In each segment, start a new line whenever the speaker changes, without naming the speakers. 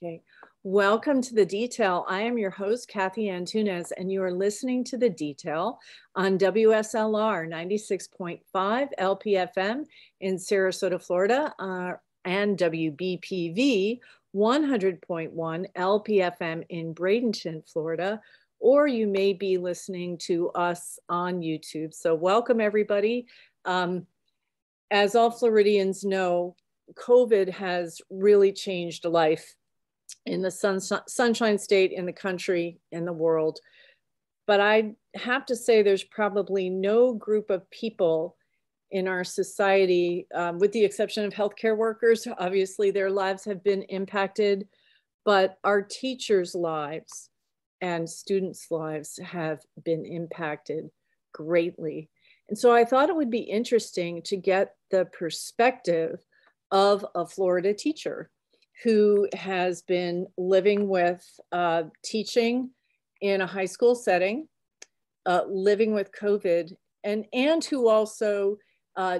Okay. Welcome to The Detail. I am your host, Cathy Antunes, and you are listening to The Detail on WSLR 96.5 LPFM in Sarasota, Florida, and WBPV 100.1 LPFM in Bradenton, Florida, or you may be listening to us on YouTube. So welcome, everybody. As all Floridians know, COVID has really changed life in the Sunshine State, in the country, in the world. But I have to say there's probably no group of people in our society, with the exception of healthcare workers, obviously their lives have been impacted, but our teachers' lives and students' lives have been impacted greatly. And so I thought it would be interesting to get the perspective of a Florida teacher who has been living with teaching in a high school setting, living with COVID, and who also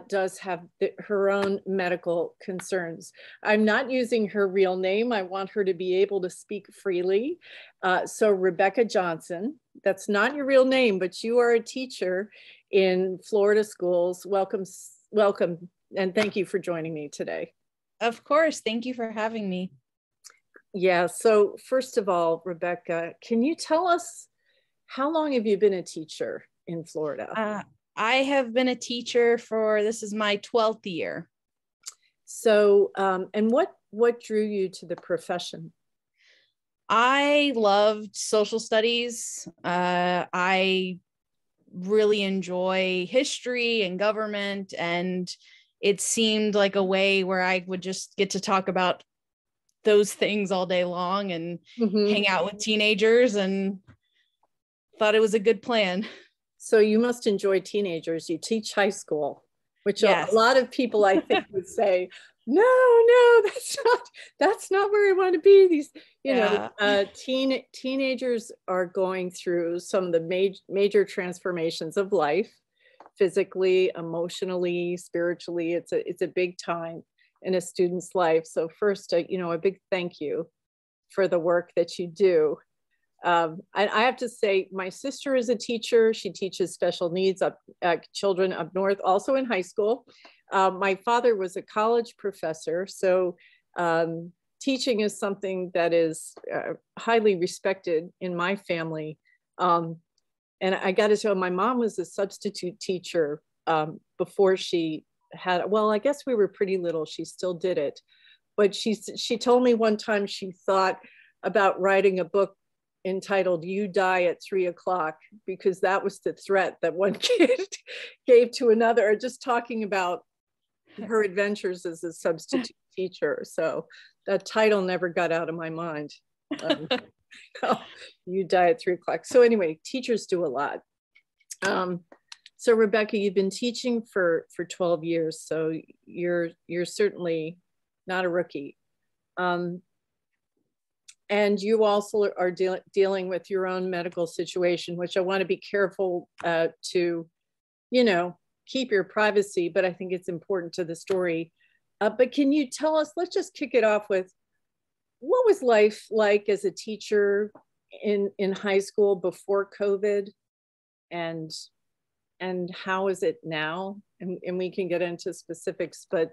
does have her own medical concerns. I'm not using her real name. I want her to be able to speak freely. So Rebecca Johnson, that's not your real name, but you are a teacher in Florida schools. Welcome, welcome, and thank you for joining me today.
Of course. Thank you for having me.
Yeah. So first of all, Rebecca, can you tell us how long have you been a teacher in Florida?
I have been a teacher this is my 12th year.
So, and what drew you to the profession?
I loved social studies. I really enjoy history and government, and it seemed like a way where I would just get to talk about those things all day long and hang out with teenagers, and thought it was a good plan.
So you must enjoy teenagers. You teach high school, which
yes.
A lot of people I think would say, no, that's not where I want to be. These, teenagers are going through some of the major transformations of life, physically, emotionally, spiritually. It's a big time in a student's life. So first, a big thank you for the work that you do. I have to say, my sister is a teacher. She teaches special needs children up north, also in high school. My father was a college professor, so teaching is something that is highly respected in my family. And I got to tell you, my mom was a substitute teacher before she had, well, I guess we were pretty little. She still did it. But she told me one time she thought about writing a book entitled "You Die at 3 o'clock," because that was the threat that one kid gave to another, just talking about her adventures as a substitute teacher. So that title never got out of my mind. You die at 3 o'clock. So anyway, teachers do a lot. So Rebecca, you've been teaching for 12 years, so you're certainly not a rookie. And you also are dealing with your own medical situation, which I want to be careful to, keep your privacy, but I think it's important to the story. But can you tell us, let's just kick it off with, what was life like as a teacher in high school before COVID, and how is it now? And we can get into specifics, but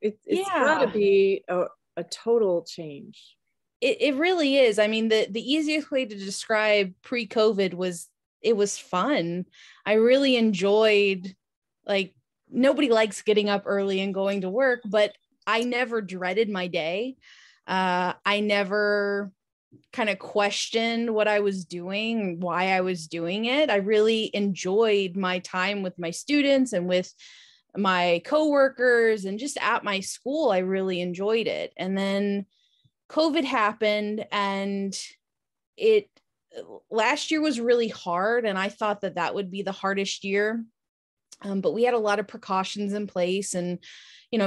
it's got to be a total change.
It really is. I mean, the easiest way to describe pre-COVID was it was fun. I really enjoyed, nobody likes getting up early and going to work, but I never dreaded my day. I never kind of questioned what I was doing, why I was doing it. I really enjoyed my time with my students and with my coworkers and just at my school. I really enjoyed it. And then COVID happened, and last year was really hard. And I thought that would be the hardest year. But we had a lot of precautions in place, and,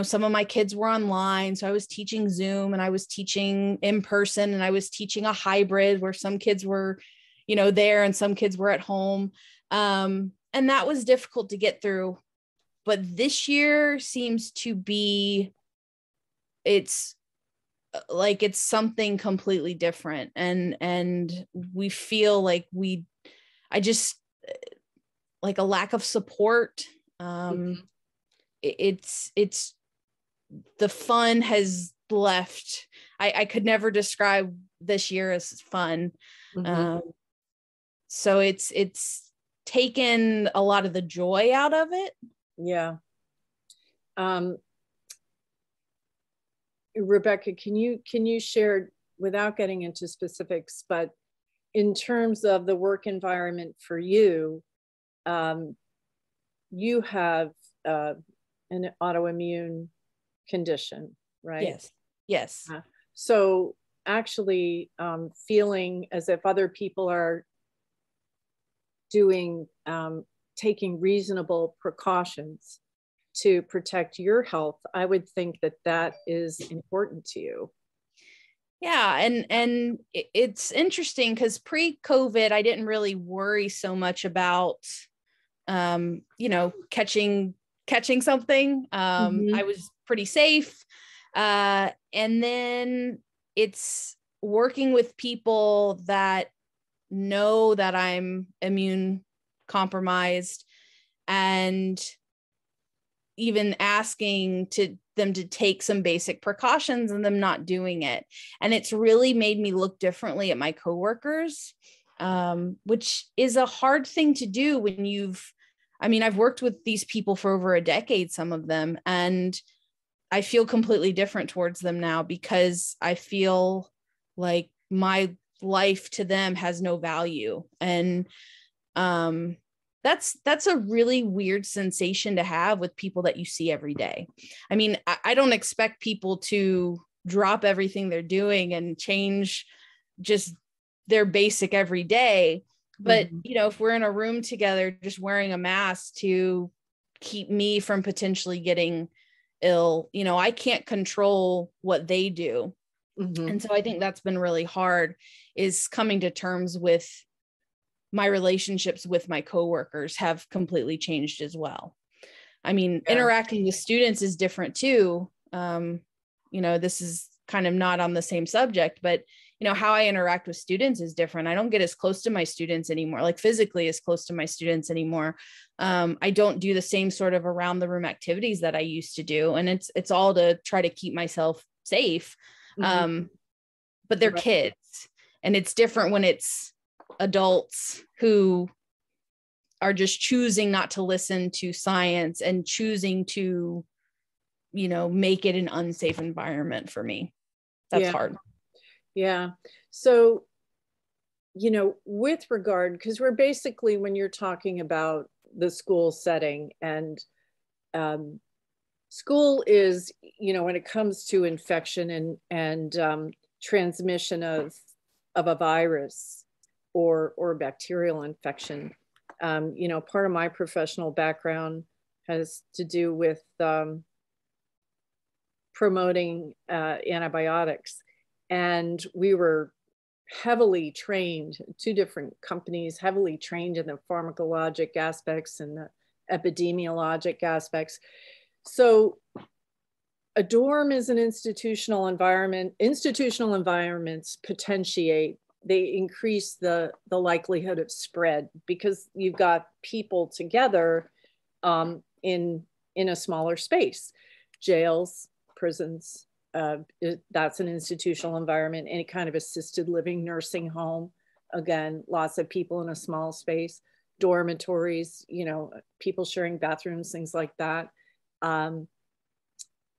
some of my kids were online. So I was teaching Zoom, and I was teaching in person, and I was teaching a hybrid where some kids were, there and some kids were at home. And that was difficult to get through. But this year seems to be, it's like it's something completely different, and we feel like I just like a lack of support. It's the fun has left. I could never describe this year as fun. So it's taken a lot of the joy out of it.
Yeah. Rebecca, can you share, without getting into specifics, but in terms of the work environment for you, you have an autoimmune condition, right?
Yes.
So actually feeling as if other people are doing, taking reasonable precautions to protect your health, I would think that that is important to you.
Yeah, and it's interesting because pre-COVID, I didn't really worry so much about, catching something. I was pretty safe. And then it's working with people that know that I'm immune compromised, and even asking them to take some basic precautions and them not doing it. And it's really made me look differently at my coworkers, which is a hard thing to do when I've worked with these people for over a decade, some of them, and I feel completely different towards them now because I feel like my life to them has no value. And that's a really weird sensation to have with people that you see every day. I mean, I don't expect people to drop everything they're doing and change just their basic every day. But, if we're in a room together, just wearing a mask to keep me from potentially getting ill, I can't control what they do. And so I think that's been really hard, is coming to terms with my relationships with my coworkers have completely changed as well. I mean, interacting with students is different too. This is kind of not on the same subject, but how I interact with students is different. I don't get as close to my students anymore, like physically as close to my students anymore. I don't do the same sort of around the room activities that I used to do. And it's all to try to keep myself safe. But they're kids, and it's different when it's adults who are just choosing not to listen to science and choosing to, make it an unsafe environment for me. That's hard.
Yeah. So, with regard, because we're basically, when you're talking about the school setting, and school is, when it comes to infection and transmission of a virus or bacterial infection, part of my professional background has to do with promoting antibiotics. And we were heavily trained, two different companies, heavily trained in the pharmacologic aspects and the epidemiologic aspects. So a dorm is an institutional environment. Institutional environments potentiate, they increase the likelihood of spread because you've got people together in a smaller space. Jails, prisons, that's an institutional environment. Any kind of assisted living, nursing home, again, lots of people in a small space. Dormitories, people sharing bathrooms, things like that.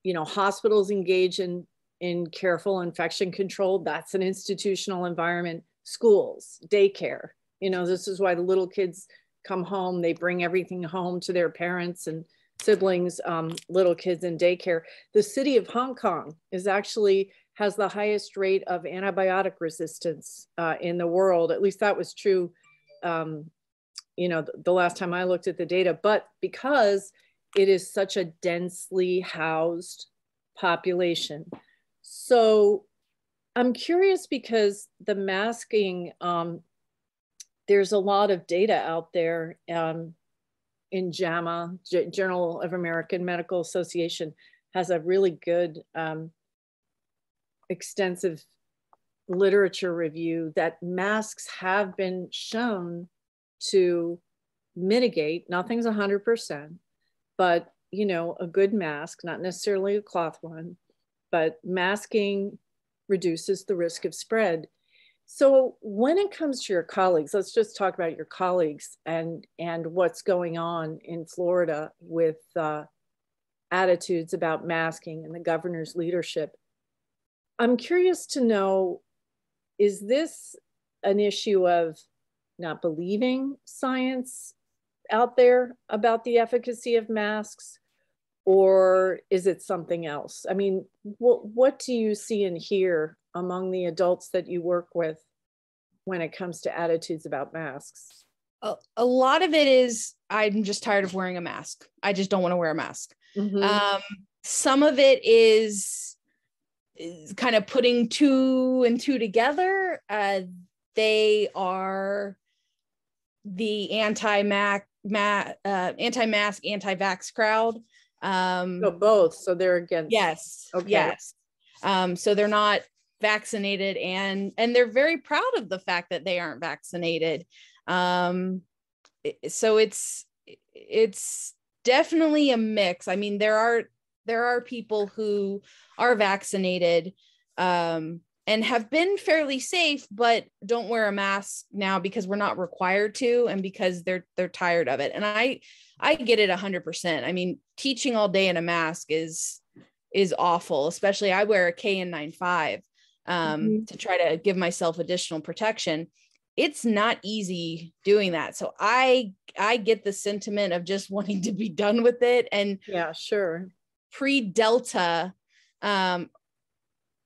Hospitals engage in careful infection control. That's an institutional environment. Schools, daycare. This is why the little kids come home. They bring everything home to their parents and siblings, little kids in daycare. The city of Hong Kong has the highest rate of antibiotic resistance in the world. At least that was true, the last time I looked at the data. But because it is such a densely housed population. So I'm curious because the masking, there's a lot of data out there in JAMA, Journal of American Medical Association, has a really good extensive literature review that masks have been shown to mitigate, nothing's 100%, but you know, a good mask, not necessarily a cloth one, but masking reduces the risk of spread. So when it comes to your colleagues, let's just talk about your colleagues and what's going on in Florida with attitudes about masking and the governor's leadership. I'm curious to know, is this an issue of not believing science out there about the efficacy of masks, or is it something else? I mean, what do you see and hear among the adults that you work with when it comes to attitudes about masks?
A lot of it is, I'm just tired of wearing a mask. I just don't want to wear a mask. Mm-hmm. Some of it is kind of putting two and two together. They are the anti-mask, anti-vax crowd.
So both. So they're against.
Yes. Okay. Yes. So they're not vaccinated, and they're very proud of the fact that they aren't vaccinated. So it's definitely a mix. I mean, there are people who are vaccinated, and have been fairly safe, but don't wear a mask now because we're not required to, and because they're tired of it. And I get it 100%. I mean, teaching all day in a mask is awful, especially I wear a KN95 to try to give myself additional protection. It's not easy doing that. So I get the sentiment of just wanting to be done with it. And
yeah, sure.
Pre-Delta,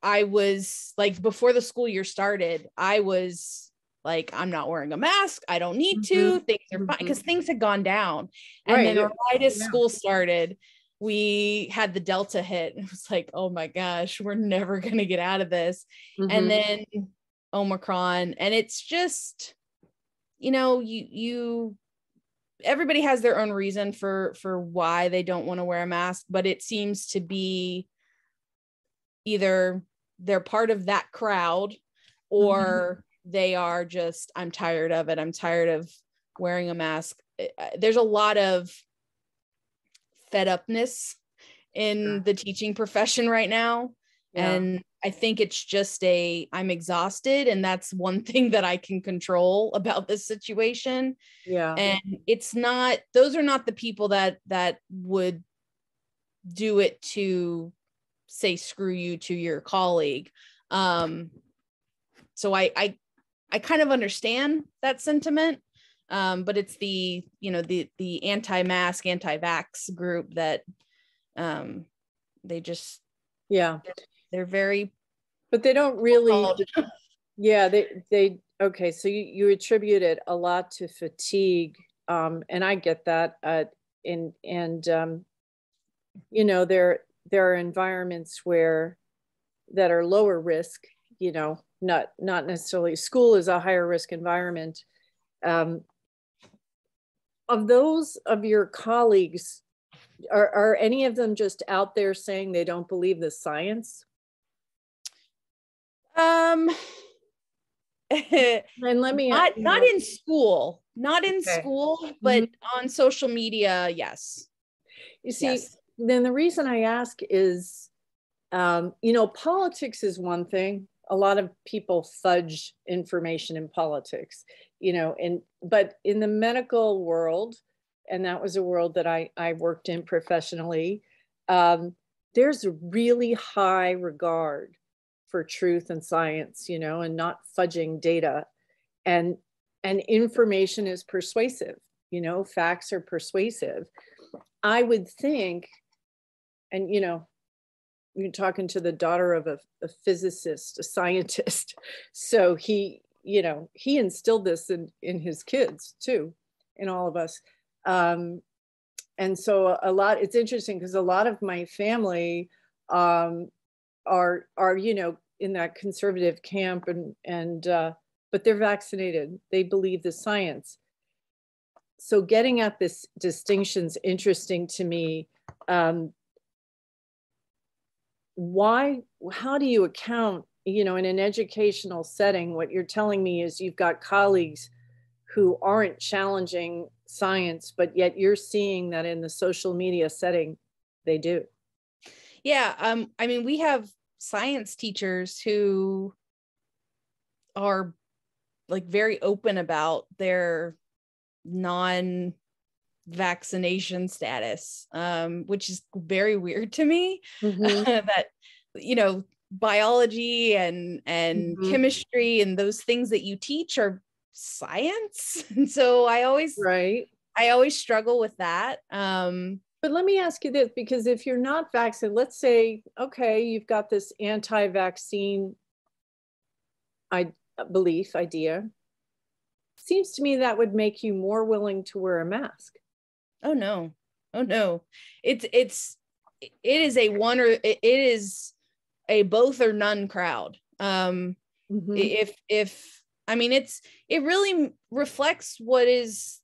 I was like, before the school year started, I was like, I'm not wearing a mask. I don't need to. Things are fine, because things had gone down. And then right as school started, we had the Delta hit. And it was like, oh my gosh, we're never going to get out of this. And then Omicron. And it's just, you know, everybody has their own reason for why they don't want to wear a mask, but it seems to be either they're part of that crowd, or they are just, I'm tired of it. I'm tired of wearing a mask. There's a lot of fed upness in the teaching profession right now. Yeah. And I think it's just I'm exhausted. And that's one thing that I can control about this situation. Yeah. And those are not the people that would do it to say screw you to your colleague. So I kind of understand that sentiment. But it's the anti-mask, anti-vax group that they just, they're very,
but they don't really, they okay. So you attribute it a lot to fatigue. And I get that. You know, there are environments that are lower risk, you know, not necessarily. School is a higher risk environment. Of those of your colleagues, are any of them just out there saying they don't believe the science?
And let me not in school, but on social media, yes.
You see, then the reason I ask is, you know, politics is one thing. A lot of people fudge information in politics, you know, but in the medical world, and that was a world that I worked in professionally, there's a really high regard for truth and science, you know, and not fudging data. And information is persuasive, you know, facts are persuasive. I would think, and, you know, you're talking to the daughter of a physicist, a scientist. So he instilled this in his kids too, in all of us. And so it's interesting because a lot of my family are, you know, in that conservative camp, but they're vaccinated. They believe the science. So getting at this distinction is interesting to me. how do you account, in an educational setting? What you're telling me is you've got colleagues who aren't challenging science, but yet you're seeing that in the social media setting, they do.
Yeah. I mean, we have science teachers who are like very open about their non-vaccination status, which is very weird to me. That, biology and chemistry and those things that you teach are science. And so I always struggle with that.
But let me ask you this, because if you're not vaccinated, let's say, okay, you've got this anti-vaccine idea. Seems to me that would make you more willing to wear a mask.
Oh no. It is a both or none crowd. If I mean, it really reflects what is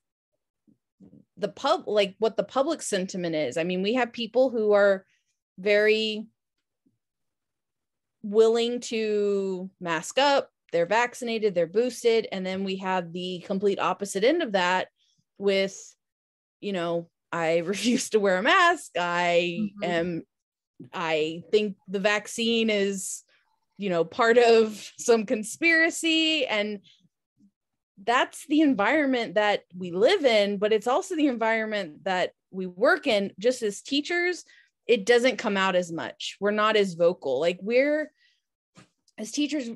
what the public sentiment is. I mean, we have people who are very willing to mask up, they're vaccinated, they're boosted, and then we have the complete opposite end of that with, I refuse to wear a mask. I think the vaccine is, part of some conspiracy. And that's the environment that we live in, but it's also the environment that we work in. Just as teachers, it doesn't come out as much. We're not as vocal. Like, we're, as teachers,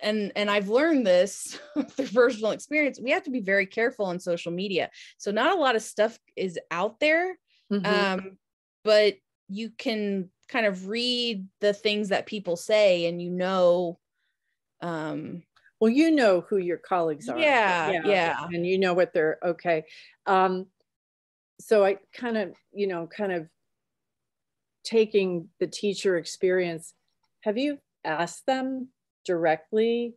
and I've learned this through personal experience, we have to be very careful on social media. So not a lot of stuff is out there, but you can kind of read the things that people say, and
well, you know who your colleagues are.
Yeah.
And you know what they're okay. So I kind of taking the teacher experience, have you asked them directly,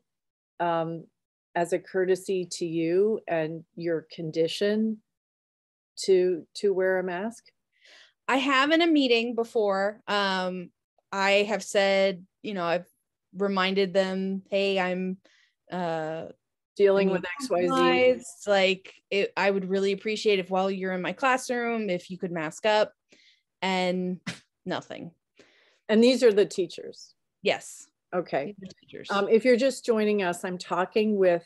as a courtesy to you and your condition, to wear a mask?
I have in a meeting before. I have said, I've reminded them, hey, I'm
dealing with XYZ.
Like, I would really appreciate if while you're in my classroom, if you could mask up, and nothing.
And these are the teachers?
Yes.
Okay. If you're just joining us, I'm talking with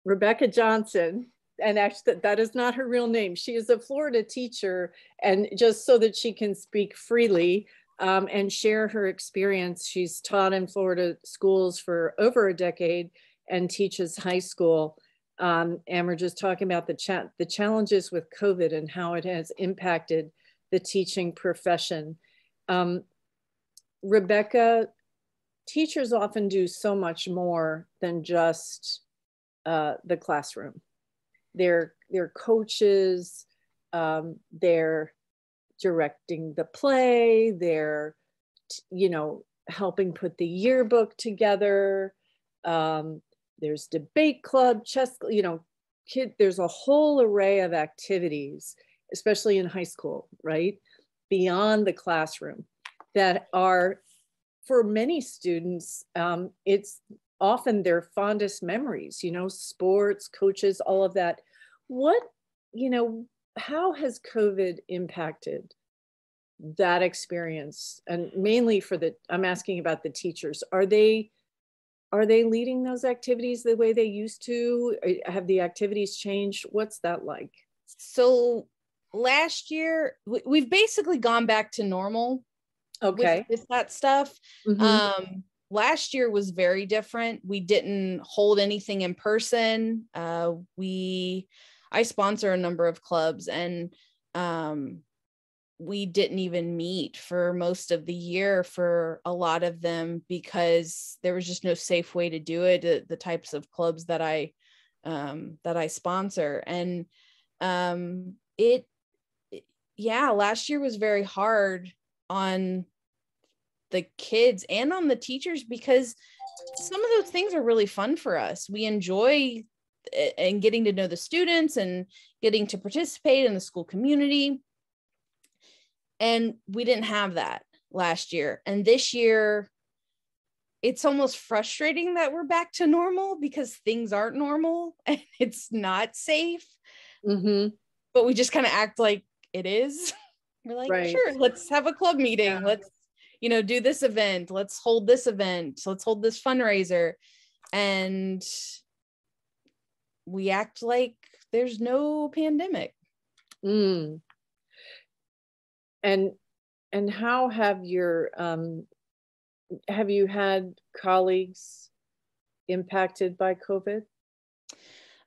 Rebecca Johnson, and actually that is not her real name. She is a Florida teacher, and just so that she can speak freely and share her experience, she's taught in Florida schools for over a decade and teaches high school. And we're just talking about the challenges with COVID and how it has impacted the teaching profession. Rebecca, teachers often do so much more than just the classroom. They're coaches, they're directing the play, they're helping put the yearbook together. There's debate club, chess, there's a whole array of activities, especially in high school, right? Beyond the classroom, that are, for many students, it's often their fondest memories, sports, coaches, all of that. How has COVID impacted that experience? And mainly I'm asking about the teachers. Are they leading those activities the way they used to? Have the activities changed? What's that like?
So last year, we've basically gone back to normal.
Okay.
With that stuff. Last year was very different. We didn't hold anything in person. I sponsor a number of clubs, and we didn't even meet for most of the year for a lot of them, because there was just no safe way to do it. The types of clubs that I sponsor, and last year was very hard on the kids and on the teachers, because some of those things are really fun for us. We enjoy and getting to know the students and getting to participate in the school community. And we didn't have that. last year. And this year, it's almost frustrating that we're back to normal because things aren't normal and it's not safe.
Mm-hmm.
But we just kind of act like it is. We're like,
Right.
sure, let's have a club meeting.
Yeah.
Let's, do this event. Let's hold this event. Let's hold this fundraiser. And we act like there's no pandemic.
Mm. And how have have you had colleagues impacted by COVID?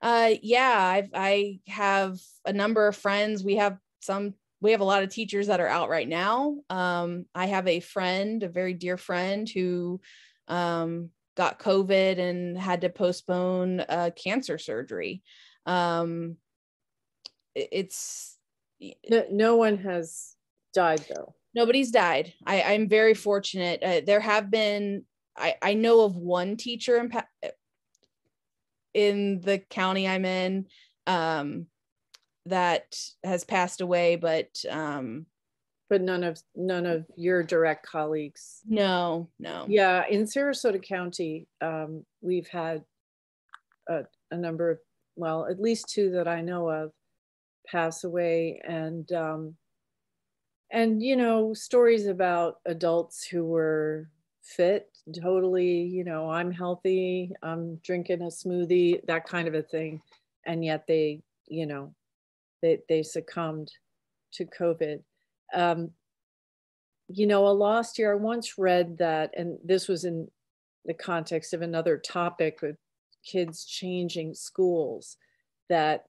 Yeah, I have a number of friends. We have a lot of teachers that are out right now. I have a very dear friend who got COVID and had to postpone cancer surgery. It's
No one has died though.
Nobody's died. I'm very fortunate. There have been, I know of one teacher in the county I'm in that has passed away, but
none of your direct colleagues.
No.
Yeah, in Sarasota County, we've had a number of, well, at least two that I know of pass away, and stories about adults who were fit, totally, I'm healthy, I'm drinking a smoothie, that kind of a thing, and yet they succumbed to COVID. A lost year. I once read that, and this was in the context of another topic with kids changing schools, that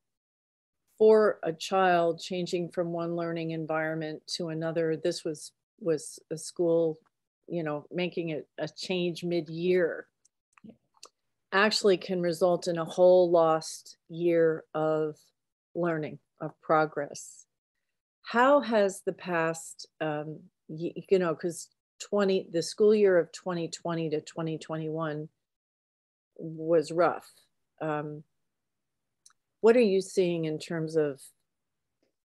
for a child changing from one learning environment to another, this was a school, making a change mid-year, actually can result in a whole lost year of learning, of progress. How has the past, because the school year of 2020 to 2021 was rough. What are you seeing in terms of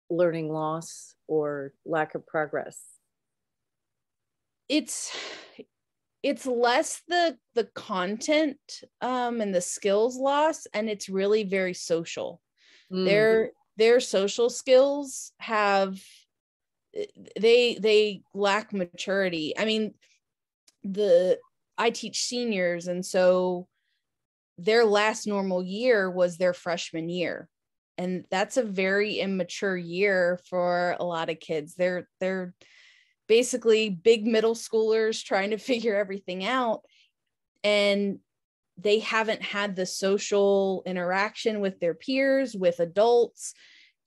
learning loss or lack of progress?
It's less the content and the skills loss, and it's really very social. Their social skills they lack maturity. I mean, I teach seniors, and so their last normal year was their freshman year. And that's a very immature year for a lot of kids. They're basically big middle schoolers trying to figure everything out. And they haven't had the social interaction with their peers, with adults,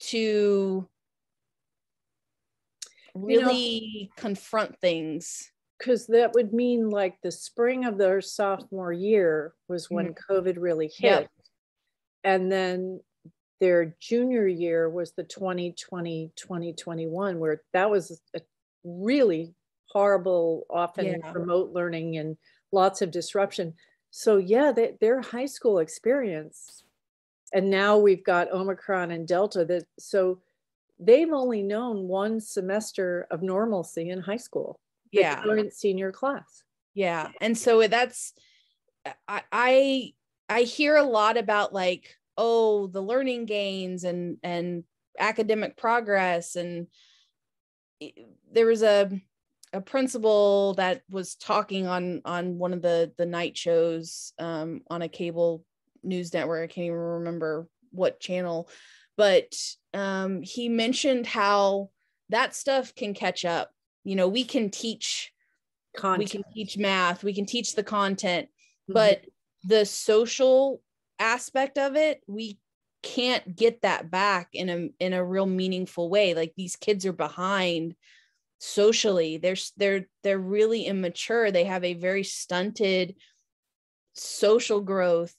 to really confront things.
Because that would mean like the spring of their sophomore year was when COVID really hit. Yep. And then their junior year was the 2020, 2021, where that was a really horrible, often remote learning and lots of disruption. So yeah, their high school experience, and now we've got Omicron and Delta, so they've only known one semester of normalcy in high school. The current senior class.
Yeah. And so that's, I hear a lot about like, oh, the learning gains and academic progress. And there was a principal that was talking on one of the night shows on a cable news network. I can't even remember what channel, but he mentioned how that stuff can catch up. We can teach content. We can teach math, we can teach the content, but the social aspect of it, we can't get that back in a real meaningful way. Like, these kids are behind socially. They're really immature. They have a very stunted social growth.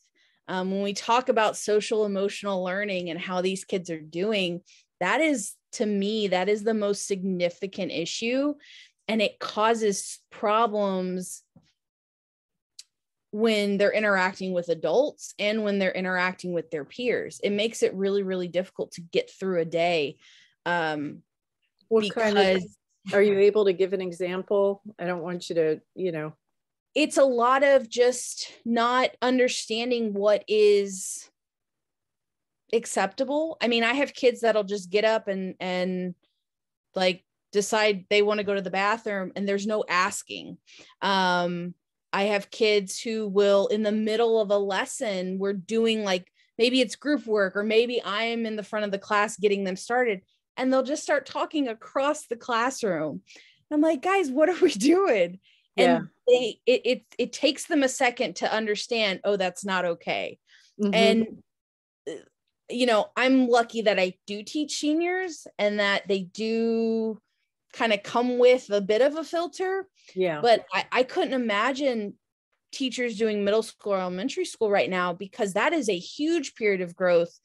When we talk about social emotional learning and how these kids are doing, that is, to me, that is the most significant issue. And it causes problems when they're interacting with adults and when they're interacting with their peers. It makes it really, really difficult to get through a day. Because
Are you able to give an example? I don't want you to,
It's a lot of just not understanding what is acceptable. I mean, I have kids that'll just get up and like decide they want to go to the bathroom and there's no asking. I have kids who will, in the middle of a lesson, we're doing like, maybe it's group work, or maybe I am in the front of the class getting them started, and they'll just start talking across the classroom. I'm like, guys, what are we doing?
Yeah.
And it takes them a second to understand, oh, that's not okay.
Mm-hmm.
And I'm lucky that I do teach seniors and that they do kind of come with a bit of a filter.
Yeah.
But I couldn't imagine teachers doing middle school or elementary school right now, because that is a huge period of growth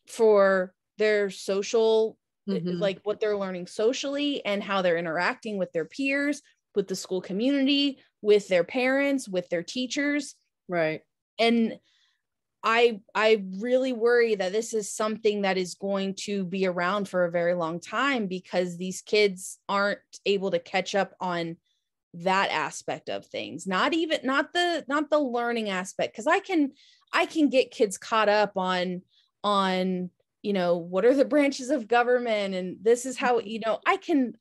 for their social, like what they're learning socially and how they're interacting with their peers, with the school community, with their parents, with their teachers.
Right.
And I really worry that this is something that is going to be around for a very long time, because these kids aren't able to catch up on that aspect of things. Not the learning aspect, because I can get kids caught up on what are the branches of government, and this is how, I can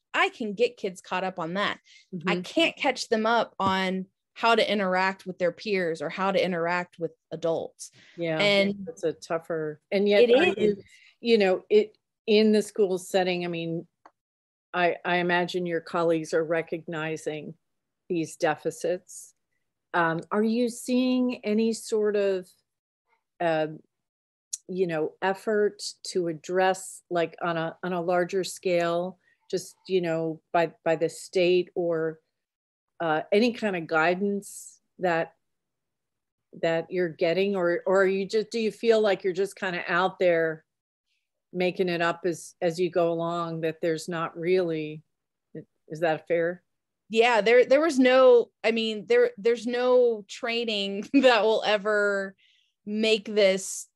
get kids caught up on that. I can't catch them up on how to interact with their peers or how to interact with adults.
Yeah.
And
it's a tougher, and yet
it is,
it in the school setting. I mean, I imagine your colleagues are recognizing these deficits. Are you seeing any sort of, effort to address, like on a larger scale, just, by the state, or any kind of guidance that you're getting, or are you just, do you feel like you're just kind of out there making it up as you go along, that there's not really, is that fair?
Yeah, there was no, I mean, there's no training that will ever make this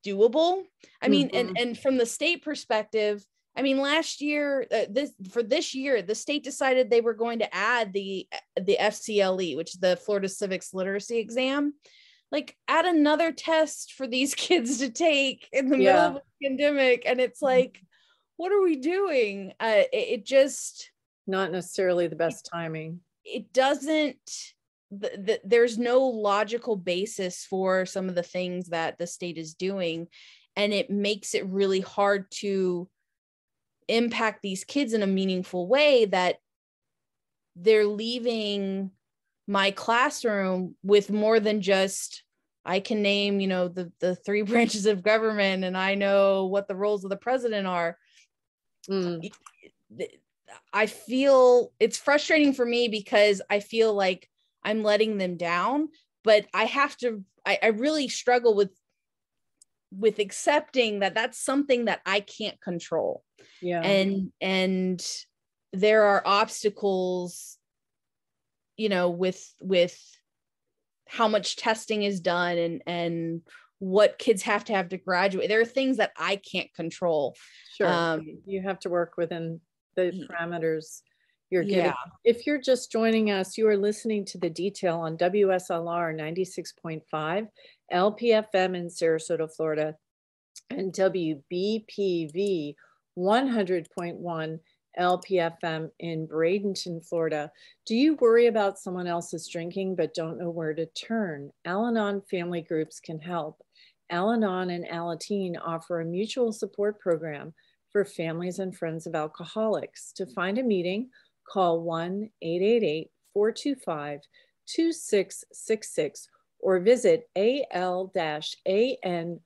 doable. I mean, and from the state perspective, I mean, last year, this year, the state decided they were going to add the FCLE, which is the Florida Civics Literacy Exam, like add another test for these kids to take in the middle of a pandemic. And it's like, what are we doing? It just,
not necessarily the best timing.
It doesn't, there's no logical basis for some of the things that the state is doing. And it makes it really hard to impact these kids in a meaningful way, that they're leaving my classroom with more than just, I can name, the three branches of government, and I know what the roles of the president are. I feel it's frustrating for me, because I feel like I'm letting them down, but I really struggle with accepting that that's something that I can't control.
Yeah.
And there are obstacles, with how much testing is done and what kids have to graduate. There are things that I can't control.
Sure. You have to work within the parameters you're getting. If you're just joining us, you are listening to The Detail on WSLR 96.5 LPFM in Sarasota, Florida, and WBPV 100.1 LPFM in Bradenton, Florida. Do you worry about someone else's drinking but don't know where to turn? Al-Anon family groups can help. Al-Anon and Alateen offer a mutual support program for families and friends of alcoholics. To find a meeting, call 1-888-425-2666 or visit al-anon.org.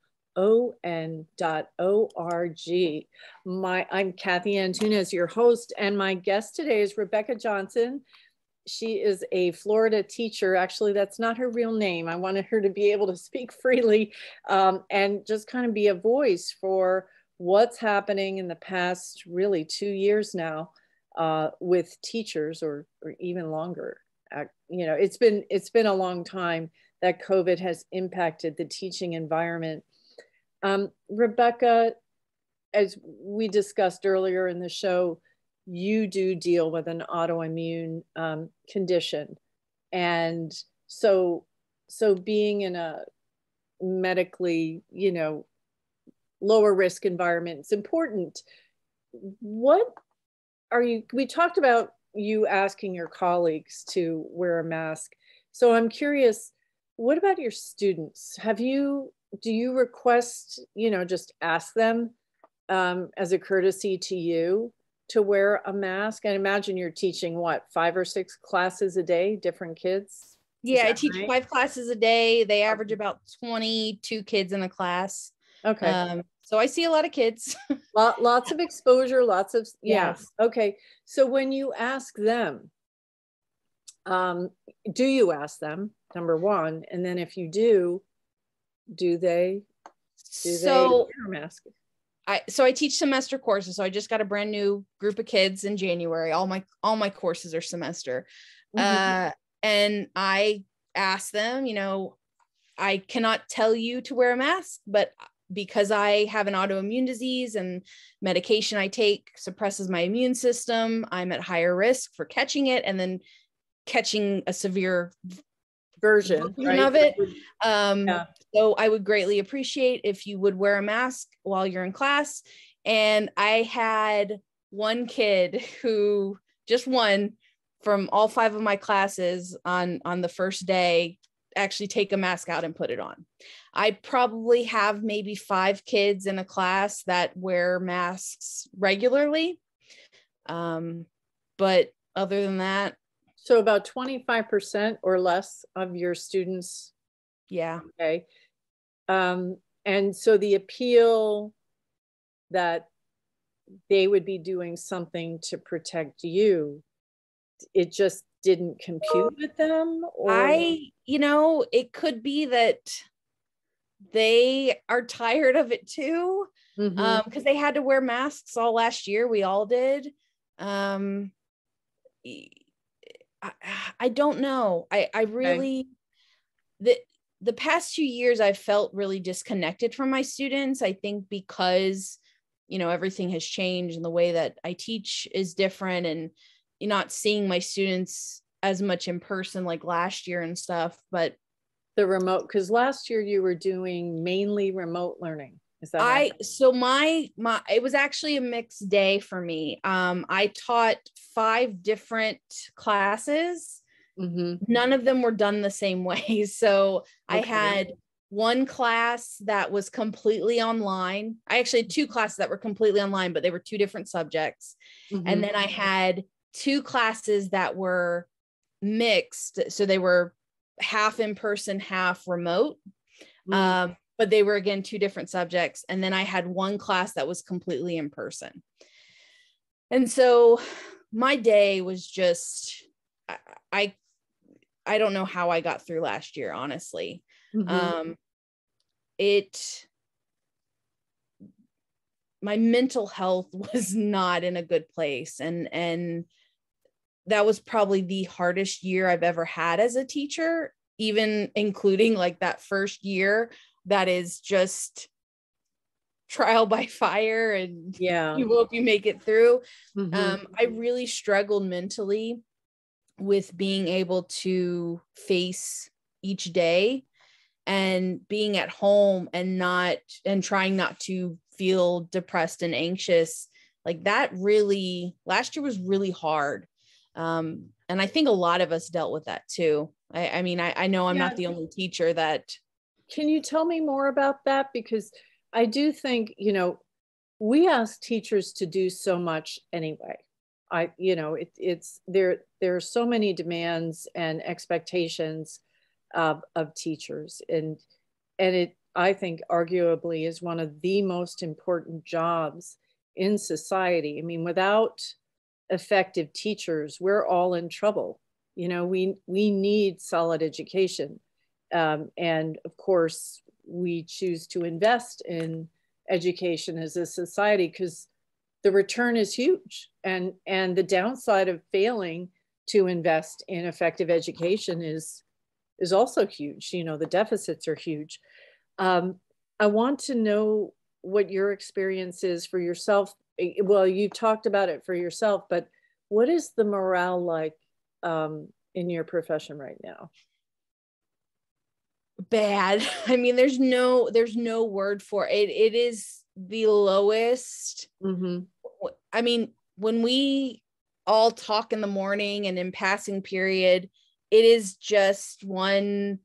I'm Cathy Antunes, your host, and my guest today is Rebecca Johnson. She is a Florida teacher. Actually, that's not her real name. I wanted her to be able to speak freely and just kind of be a voice for what's happening in the past, really 2 years now, with teachers, or even longer. It's been a long time that COVID has impacted the teaching environment. Rebecca, as we discussed earlier in the show, you do deal with an autoimmune condition. And so being in a medically, lower risk environment is important. What are you, we talked about you asking your colleagues to wear a mask. So I'm curious, what about your students? Do you request, just ask them as a courtesy to you to wear a mask? I imagine you're teaching what, 5 or 6 classes a day, different kids?
Yeah, I teach
right?
5 classes a day. They average about 22 kids in a class.
Okay.
So I see a lot of kids.
Lots of exposure, lots of, yeah.
Yes.
Okay. So when you ask them, do you ask them, number one? And then if you do they
So
wear a mask?
I teach semester courses. So I just got a brand new group of kids in January. All my courses are semester.
Mm-hmm.
And I ask them, I cannot tell you to wear a mask, but because I have an autoimmune disease and medication I take suppresses my immune system, I'm at higher risk for catching it and then catching a severe
Version, right?
of it.
Yeah.
So I would greatly appreciate if you would wear a mask while you're in class. And I had one kid who, just one from all 5 of my classes on the first day, actually take a mask out and put it on. I probably have maybe 5 kids in a class that wear masks regularly. But other than that,
So about 25% or less of your students.
yeah.
Okay. And so the appeal that they would be doing something to protect you, it just didn't compute with them? Or
It could be that they are tired of it too, because they had to wear masks all last year. We all did. I don't know. I really, the past 2 years, I felt really disconnected from my students. I think because, everything has changed and the way that I teach is different, and you're not seeing my students as much in person like last year and stuff. But
the remote, because last year you were doing mainly remote learning. Is that right?
So it was actually a mixed day for me. I taught 5 different classes. None of them were done the same way. So I had one class that was completely online. I actually had 2 classes that were completely online, but they were 2 different subjects. And then I had 2 classes that were mixed. So they were half in person, half remote. But they were, again, 2 different subjects. And then I had one class that was completely in person. And so my day was just, I don't know how I got through last year, honestly. My mental health was not in a good place. And that was probably the hardest year I've ever had as a teacher, even including like that first year that is just trial by fire, and you hope you make it through. I really struggled mentally with being able to face each day and being at home and trying not to feel depressed and anxious. Like that really, last year was really hard. And I think a lot of us dealt with that too. I mean, I know I'm not the only teacher that.
Can you tell me more about that? Because I do think, we ask teachers to do so much anyway. There are so many demands and expectations of teachers, and it, I think, arguably is one of the most important jobs in society. I mean, without effective teachers, we're all in trouble. We need solid education. And of course, we choose to invest in education as a society because the return is huge. And the downside of failing to invest in effective education is also huge. The deficits are huge. I want to know what your experience is for yourself well, you talked about it for yourself, but what is the morale like in your profession right now?
Bad. I mean, there's no word for it. It is the lowest.
Mm-hmm.
I mean, when we all talk in the morning and in passing period, it is just one,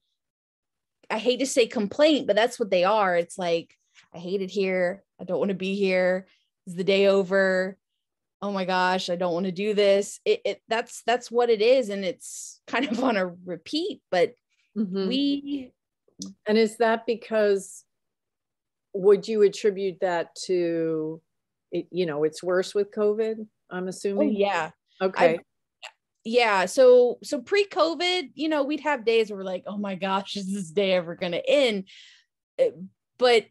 I hate to say complaint, but that's what they are. It's like, I hate it here. I don't want to be here. Is the day over? Oh my gosh, I don't want to do this. That's what it is. And it's kind of on a repeat, but
Mm-hmm. And is that because, would you attribute that to, it's worse with COVID, I'm assuming?
Oh yeah.
Okay.
Yeah. So pre-COVID, we'd have days where we're like, oh my gosh, is this day ever going to end? But,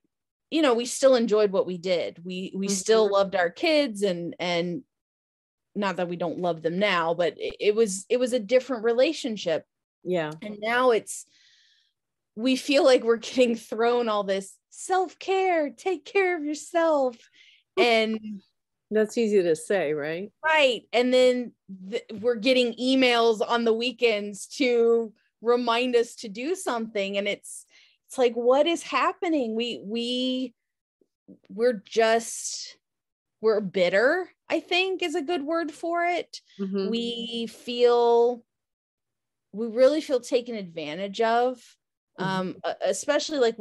we still enjoyed what we did. We
Mm-hmm.
still loved our kids, and not that we don't love them now, but it was a different relationship.
Yeah.
And now we feel like we're getting thrown all this self-care, take care of yourself. And
that's easy to say, right?
Right. And then we're getting emails on the weekends to remind us to do something. And it's like, what is happening? We're bitter, I think is a good word for it.
Mm-hmm.
We really feel taken advantage of. Especially like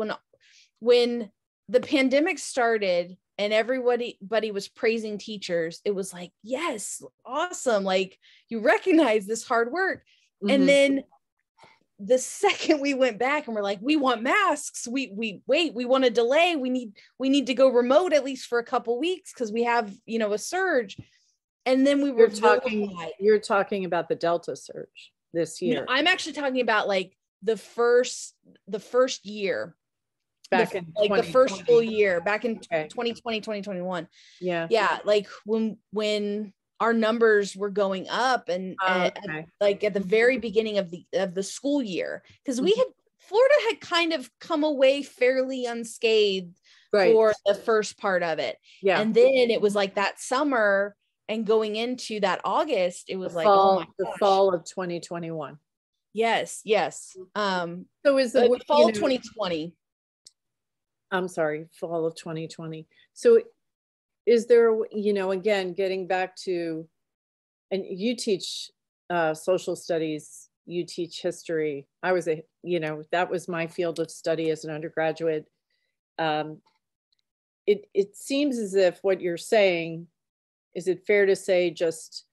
when the pandemic started and everybody was praising teachers, it was like, yes, awesome. Like, you recognize this hard work. Mm-hmm. And then the second we went back and we're like, we want masks. We want to delay. We need to go remote at least for a couple weeks because we have, a surge. And then
you're talking about the Delta surge this year.
No, I'm actually talking about like the first year,
back in
like the first full year back in 2020, 2021. Yeah. Like when our numbers were going up and like at the very beginning of the school year, because Florida had kind of come away fairly unscathed for the first part of it. Yeah. And then it was like that summer and going into that August, it was
the fall of 2021.
Yes.
So is
the fall of 2020.
I'm sorry, fall of 2020. So is there, again, getting back to, and you teach social studies, you teach history. I was that was my field of study as an undergraduate. It seems as if what you're saying, is it fair to say just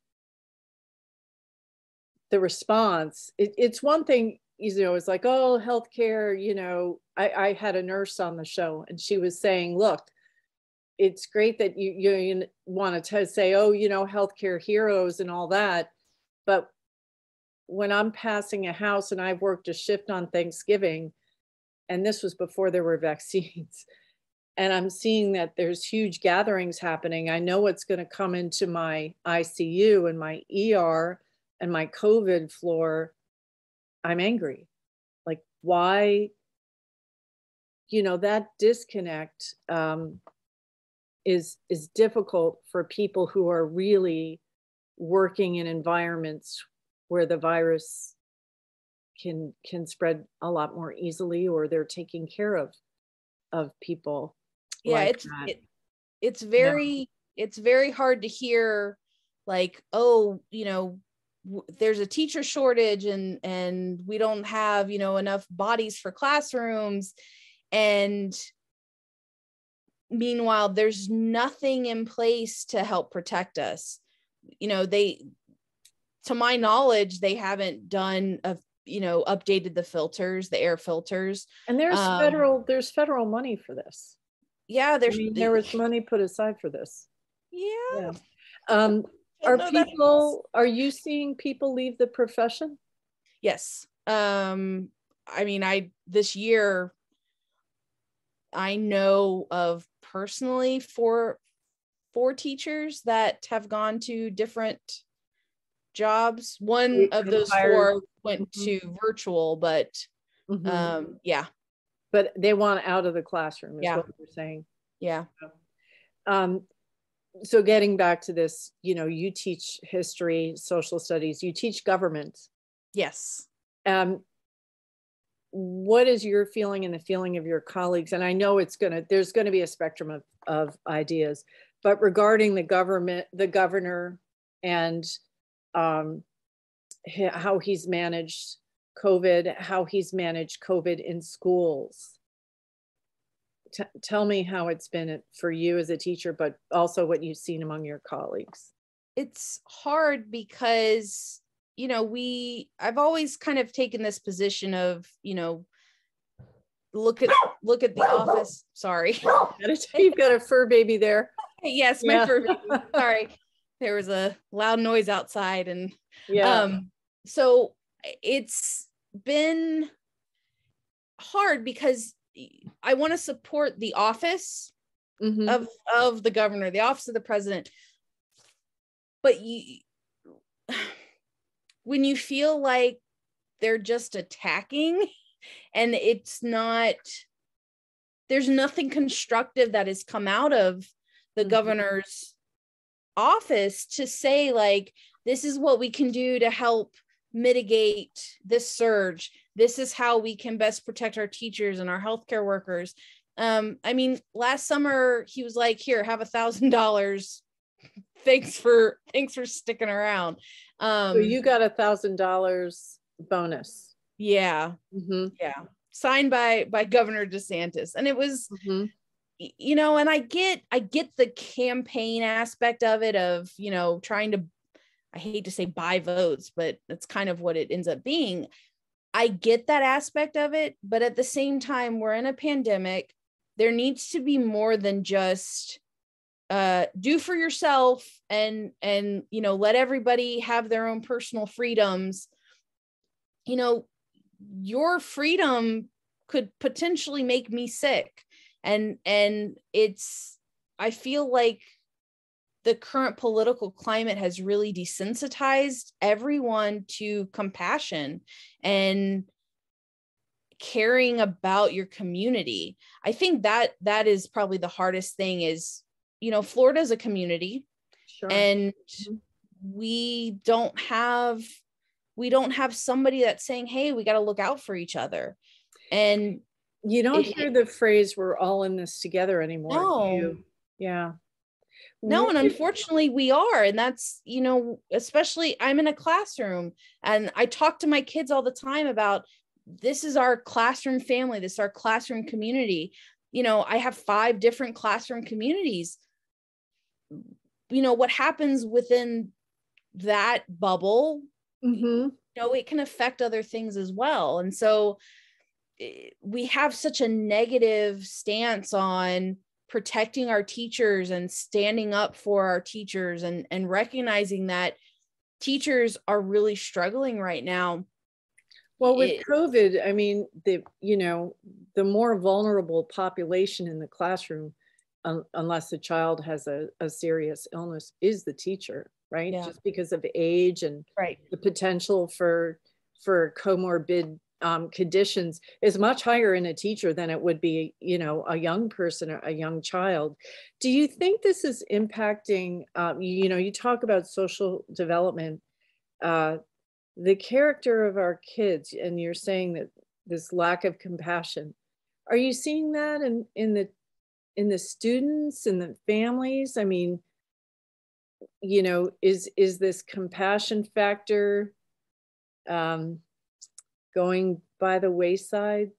the response, it's one thing, it's like, oh, healthcare, I had a nurse on the show and she was saying, look, it's great that you want to say, oh, healthcare heroes and all that. But when I'm passing a house and I've worked a shift on Thanksgiving, and this was before there were vaccines, and I'm seeing that there's huge gatherings happening, I know what's going to come into my ICU and my ER and my COVID floor. I'm angry. Like, why? That disconnect is difficult for people who are really working in environments where the virus can spread a lot more easily, or they're taking care of people.
Yeah,
like
it's very hard to hear, like, oh, there's a teacher shortage and we don't have, enough bodies for classrooms. And meanwhile, there's nothing in place to help protect us. To my knowledge, they haven't done updated the filters, the air filters.
And there's federal money for this.
Yeah,
there was money put aside for this.
Yeah.
Are you seeing people leave the profession?
Yes. This year, I know of personally four teachers that have gone to different jobs. One of those four went to virtual, but yeah.
But they want out of the classroom, is what you're saying.
Yeah.
So getting back to this, you teach history, social studies, you teach government.
Yes.
What is your feeling and the feeling of your colleagues? And I know there's going to be a spectrum of ideas, but regarding the governor and how he's managed COVID in schools. Tell me how it's been for you as a teacher, but also what you've seen among your colleagues.
It's hard because, I've always kind of taken this position of, look at the office. Sorry.
You've got a fur baby there.
Yes, my fur baby. Sorry. There was a loud noise outside, and so it's been hard because I want to support the office of the governor, the office of the president. But when you feel like they're just attacking and there's nothing constructive that has come out of the governor's office to say, like, this is what we can do to help mitigate this surge. This is how we can best protect our teachers and our healthcare workers. Last summer he was like, here, have $1,000. Thanks for sticking around.
So you got $1,000 bonus.
Yeah. Yeah. Signed by Governor DeSantis. And it was, and I get the campaign aspect of it, of, trying to, I hate to say buy votes, but that's kind of what it ends up being. I get that aspect of it, but at the same time, we're in a pandemic. There needs to be more than just do for yourself and let everybody have their own personal freedoms. Your freedom could potentially make me sick. And I feel like the current political climate has really desensitized everyone to compassion and caring about your community. I think that is probably the hardest thing is, Florida is a community. Sure. And we don't have somebody that's saying, hey, we got to look out for each other. And
you don't hear the phrase, we're all in this together anymore.
No.
Yeah.
No, and unfortunately we are. And that's, especially I'm in a classroom and I talk to my kids all the time about, this is our classroom family. This is our classroom community. I have 5 different classroom communities. What happens within that bubble, it can affect other things as well. And so we have such a negative stance on protecting our teachers and standing up for our teachers and recognizing that teachers are really struggling right now.
Well, with COVID, the more vulnerable population in the classroom, unless the child has a serious illness, is the teacher, right? Yeah. Just because of age and the potential for comorbid conditions is much higher in a teacher than it would be, a young person or a young child. Do you think this is impacting, you talk about social development, the character of our kids, and you're saying that this lack of compassion, are you seeing that in the students and the families? Is this compassion factor going by the wayside?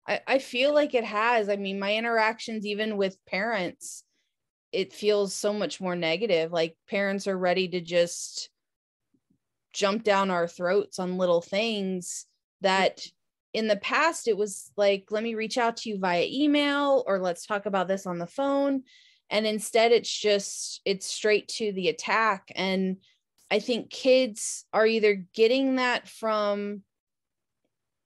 I feel like it has. My interactions, even with parents, it feels so much more negative. Like parents are ready to just jump down our throats on little things that in the past it was like, let me reach out to you via email, or let's talk about this on the phone. And instead it's straight to the attack. And I think kids are either getting that from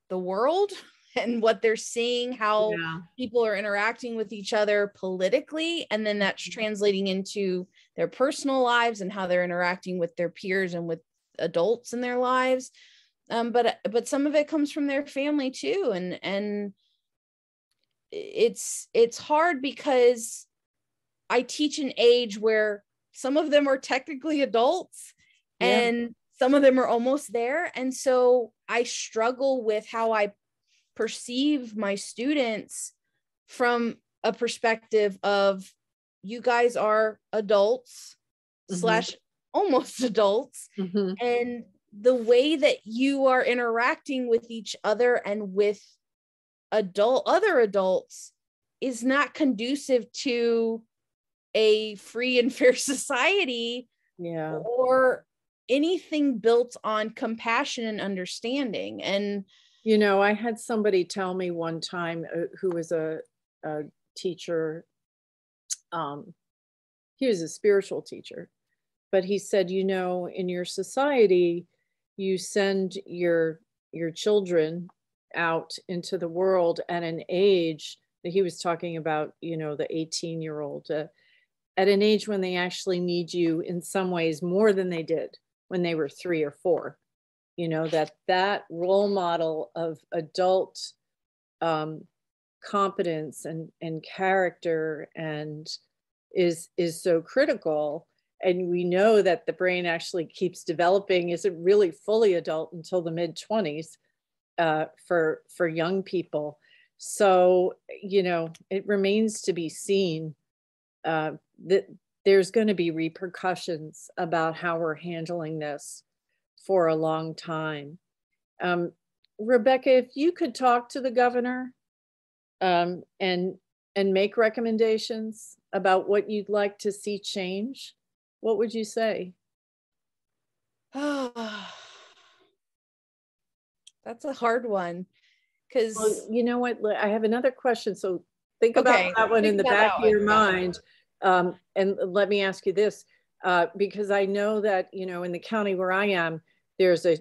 the world and what they're seeing, how people are interacting with each other politically, and then that's translating into their personal lives and how they're interacting with their peers and with adults in their lives. But some of it comes from their family too. And it's hard because I teach an age where some of them are technically adults and some of them are almost there. And so I struggle with how I perceive my students from a perspective of, you guys are adults slash almost adults. And the way that you are interacting with each other and with other adults is not conducive to a free and fair society, or anything built on compassion and understanding. And
you know, I had somebody tell me one time, who was a teacher, he was a spiritual teacher, but he said, you know, in your society, you send your children out into the world at an age that he was talking about, you know, the 18-year-old, at an age when they actually need you in some ways more than they did when they were 3 or 4. You know, that role model of adult competence and character and is so critical. And we know that the brain actually keeps developing, isn't really fully adult until the mid-20s for young people. So, you know, it remains to be seen that there's going to be repercussions about how we're handling this for a long time. Rebecca, if you could talk to the governor and make recommendations about what you'd like to see change, what would you say?
that's a hard one, because
you know what, I have another question, so think about that one in the back of your mind. And let me ask you this, because I know that, you know, in the county where I am, there's a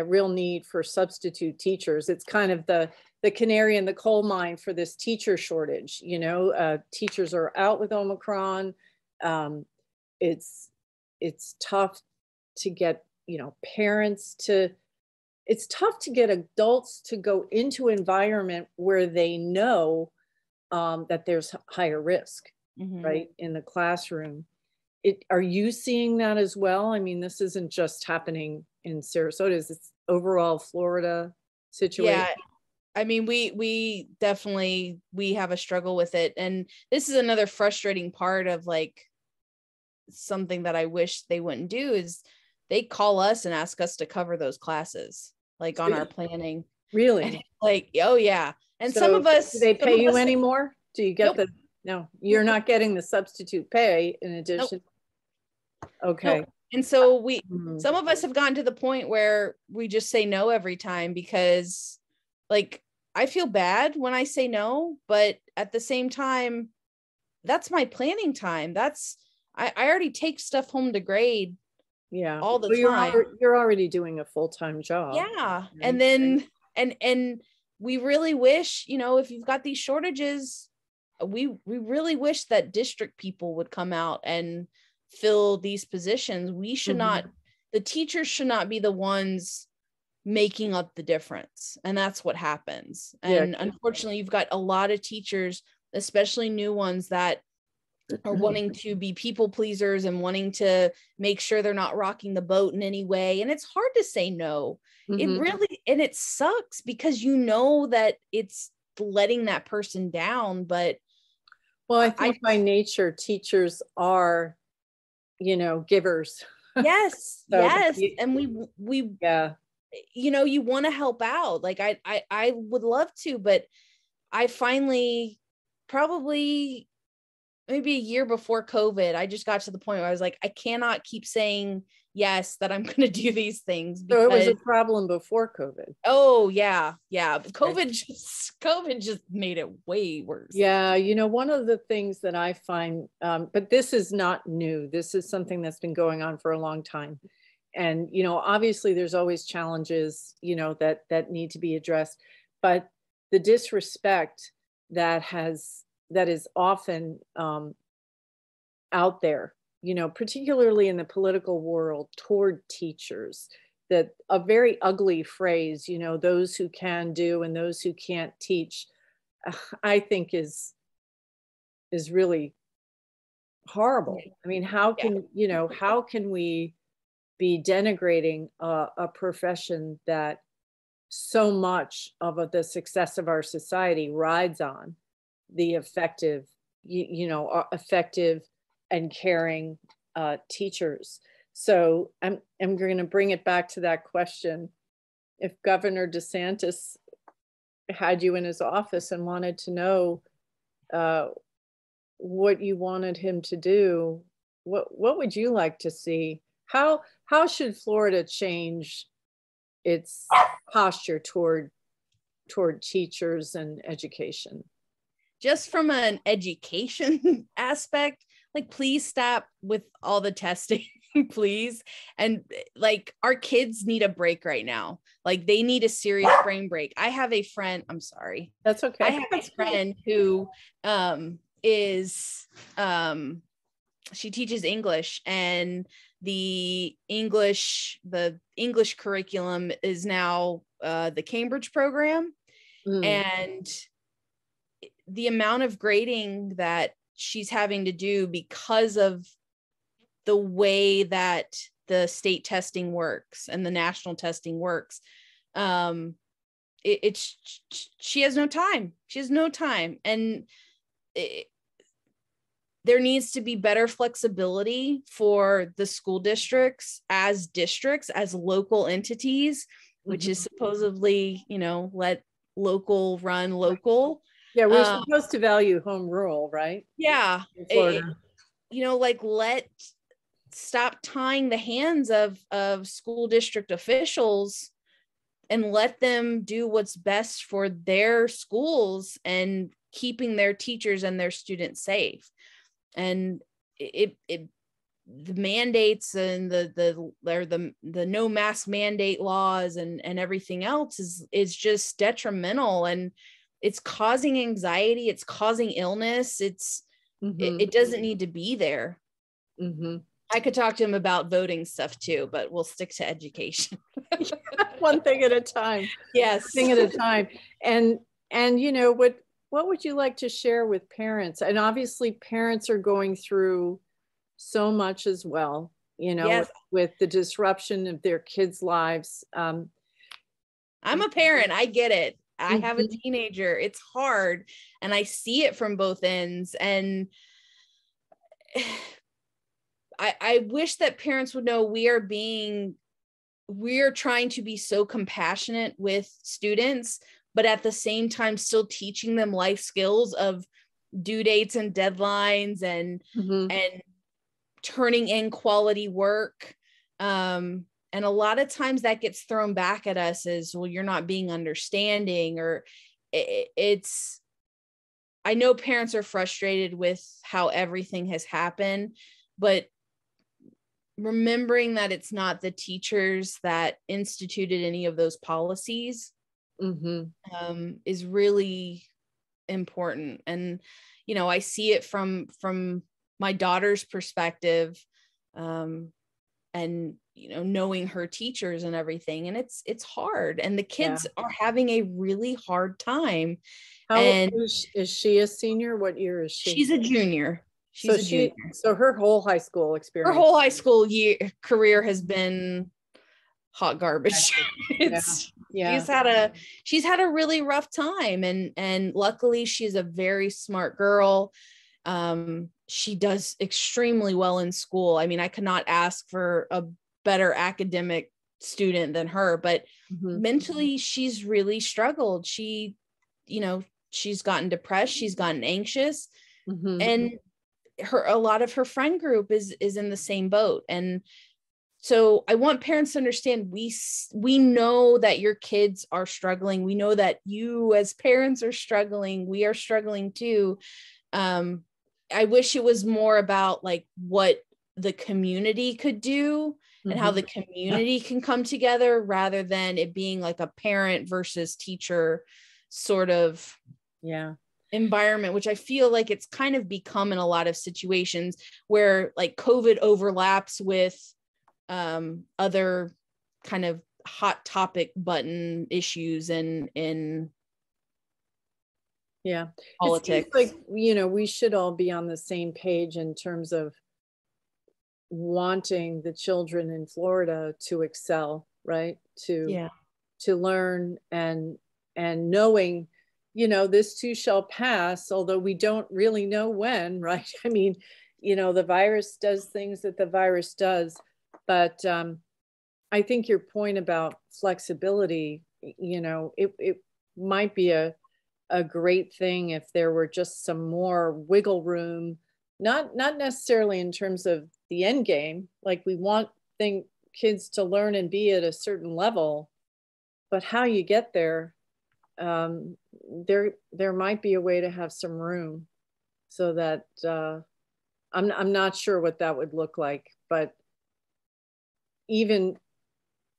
real need for substitute teachers. It's kind of the canary in the coal mine for this teacher shortage. You know, teachers are out with Omicron. It's tough to get, you know, parents to, it's tough to get adults to go into an environment where they know that there's higher risk, right, in the classroom. Are you seeing that as well? I mean, this isn't just happening in Sarasota, it's overall Florida situation.
Yeah, I mean, we definitely, we have a struggle with it. And this is another frustrating part of like something that I wish they wouldn't do, is they call us and ask us to cover those classes, like on our planning.
Really?
And like, oh yeah. And so some of us,
do they pay you anymore? Do you get no, you're not getting the substitute pay in addition. Okay.
And so some of us have gotten to the point where we just say no every time, because like, I feel bad when I say no, but at the same time, that's my planning time. I already take stuff home to grade.
Yeah.
All the time.
You're already doing a full-time job.
Yeah. Right? And then, and we really wish, you know, if you've got these shortages, we really wish that district people would come out and fill these positions. We should not, the teachers should not be the ones making up the difference. And that's what happens. And unfortunately, you've got a lot of teachers, especially new ones, that are wanting to be people pleasers and wanting to make sure they're not rocking the boat in any way. And it's hard to say no. It really, and it sucks because you know that it's letting that person down. But
well, I think by nature, teachers are, you know, givers.
Yes. So yes. And we you know, you want to help out. Like I would love to, but I finally, probably maybe a year before COVID, I just got to the point where I was like, I cannot keep saying yes, that I'm going to do these things.
So it was a problem before COVID.
Oh yeah. Yeah. COVID just made it way worse.
Yeah. You know, one of the things that I find, but this is not new. This is something that's been going on for a long time. And, you know, obviously there's always challenges, you know, that need to be addressed, but the disrespect that is often out there, you know, particularly in the political world toward teachers, that a very ugly phrase, you know, those who can do and those who can't teach, I think is really horrible. I mean, how can, how can we be denigrating a profession that so much of the success of our society rides on the effective, effective and caring teachers. So I'm going to bring it back to that question. If Governor DeSantis had you in his office and wanted to know what you wanted him to do, what would you like to see? How should Florida change its posture toward teachers and education?
Just from an education aspect, like, please stop with all the testing, please. And like, our kids need a break right now. Like, they need a serious brain break. I have a friend, I'm sorry.
That's okay.
I have a friend who she teaches English, and the English curriculum is now the Cambridge program. And the amount of grading that she's having to do because of the way that the state testing works and the national testing works, she has no time. She has no time. And there needs to be better flexibility for the school districts, as local entities, which is supposedly, let local run local.
Yeah, we're supposed to value home rule, right?
Yeah. Stop tying the hands of school district officials and let them do what's best for their schools and keeping their teachers and their students safe. And the mandates and the no mask mandate laws and everything else is just detrimental, and it's causing anxiety, it's causing illness. It doesn't need to be there. I could talk to him about voting stuff too, but we'll stick to education.
One thing at a time.
Yes.
One thing at a time. And what would you like to share with parents? And obviously parents are going through so much as well,
yes.
with the disruption of their kids' lives.
I'm a parent. I get it. I have a teenager. It's hard. And I see it from both ends. And I wish that parents would know we are trying to be so compassionate with students, but at the same time still teaching them life skills of due dates and deadlines and turning in quality work. And a lot of times that gets thrown back at us as, well, you're not being understanding, or I know parents are frustrated with how everything has happened, but remembering that it's not the teachers that instituted any of those policies is really important. And, I see it from my daughter's perspective, and, knowing her teachers and everything. And it's hard. And the kids are having a really hard time.
Is she a senior? What year is she?
She's a junior.
So her whole high school experience.
Her whole high school career has been hot garbage. She's had a really rough time, and luckily she's a very smart girl. She does extremely well in school. I mean, I could not ask for a better academic student than her, but mentally she's really struggled. She's gotten depressed, she's gotten anxious, and a lot of her friend group is in the same boat. And so I want parents to understand, we know that your kids are struggling. We know that you as parents are struggling. We are struggling too. I wish it was more about like what the community could do and how the community can come together, rather than it being like a parent versus teacher sort of environment, which I feel like it's kind of become in a lot of situations where like COVID overlaps with other kind of hot topic button issues in
Yeah. It seems
politics.
like, you know, we should all be on the same page in terms of wanting the children in Florida to excel, right?
Yeah.
To learn and knowing, you know, this too shall pass, although we don't really know when, right? I mean, you know, the virus does things that the virus does, but I think your point about flexibility, you know, it might be a great thing if there were just some more wiggle room, not necessarily in terms of the end game, like we want kids to learn and be at a certain level, but how you get there, there might be a way to have some room so that I'm not sure what that would look like, but even,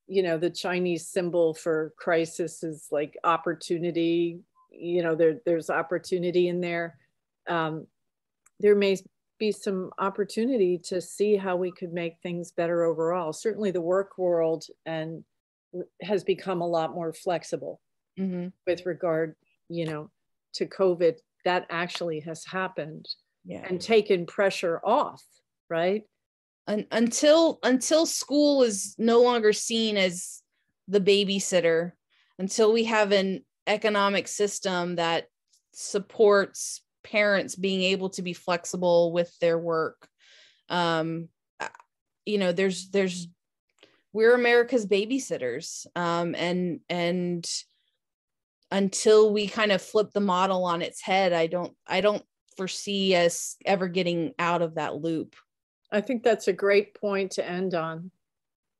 you know, the Chinese symbol for crisis is like opportunity. You know, there's opportunity in there. There may be some opportunity to see how we could make things better overall. Certainly the work world and has become a lot more flexible with regard, you know, to COVID. That actually has happened and taken pressure off, right?
Until school is no longer seen as the babysitter, until we have an economic system that supports parents being able to be flexible with their work, you know, we're America's babysitters, and until we kind of flip the model on its head, I don't foresee us ever getting out of that loop.
I think that's a great point to end on,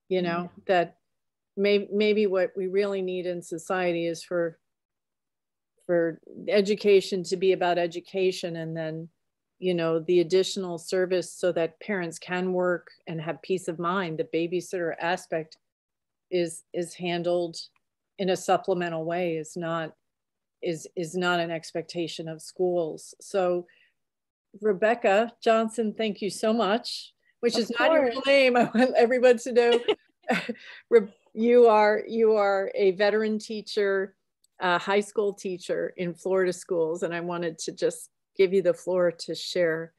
you know, that maybe what we really need in society is for education to be about education, and then, you know, the additional service so that parents can work and have peace of mind. The babysitter aspect is handled in a supplemental way, is not an expectation of schools. So Rebecca Johnson, thank you so much, which is not your real name. I want everyone to know. You are a veteran teacher, a high school teacher in Florida schools, and I wanted to just give you the floor to share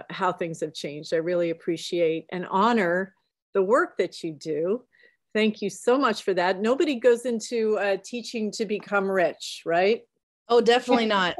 how things have changed. I really appreciate and honor the work that you do. Thank you so much for that. Nobody goes into teaching to become rich, right?
Oh, definitely not.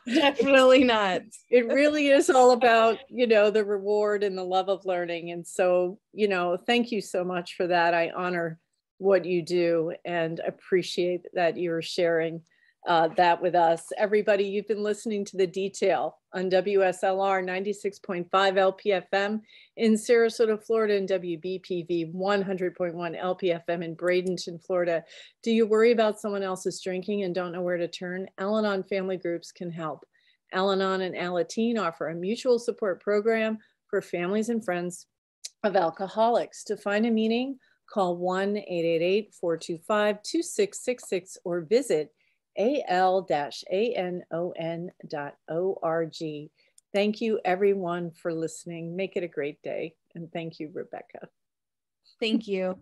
Definitely not.
It really is all about, you know, the reward and the love of learning. And so, you know, thank you so much for that. I honor what you do and appreciate that you're sharing that with us. Everybody, you've been listening to The Detail on WSLR 96.5 LPFM in Sarasota, Florida, and WBPV 100.1 LPFM in Bradenton, Florida. Do you worry about someone else's drinking and don't know where to turn? Al-Anon family groups can help. Al-Anon and Alateen offer a mutual support program for families and friends of alcoholics. To find a meeting, call 1-888-425-2666 or visit al-anon.org. Thank you, everyone, for listening. Make it a great day. And thank you, Rebecca.
Thank you.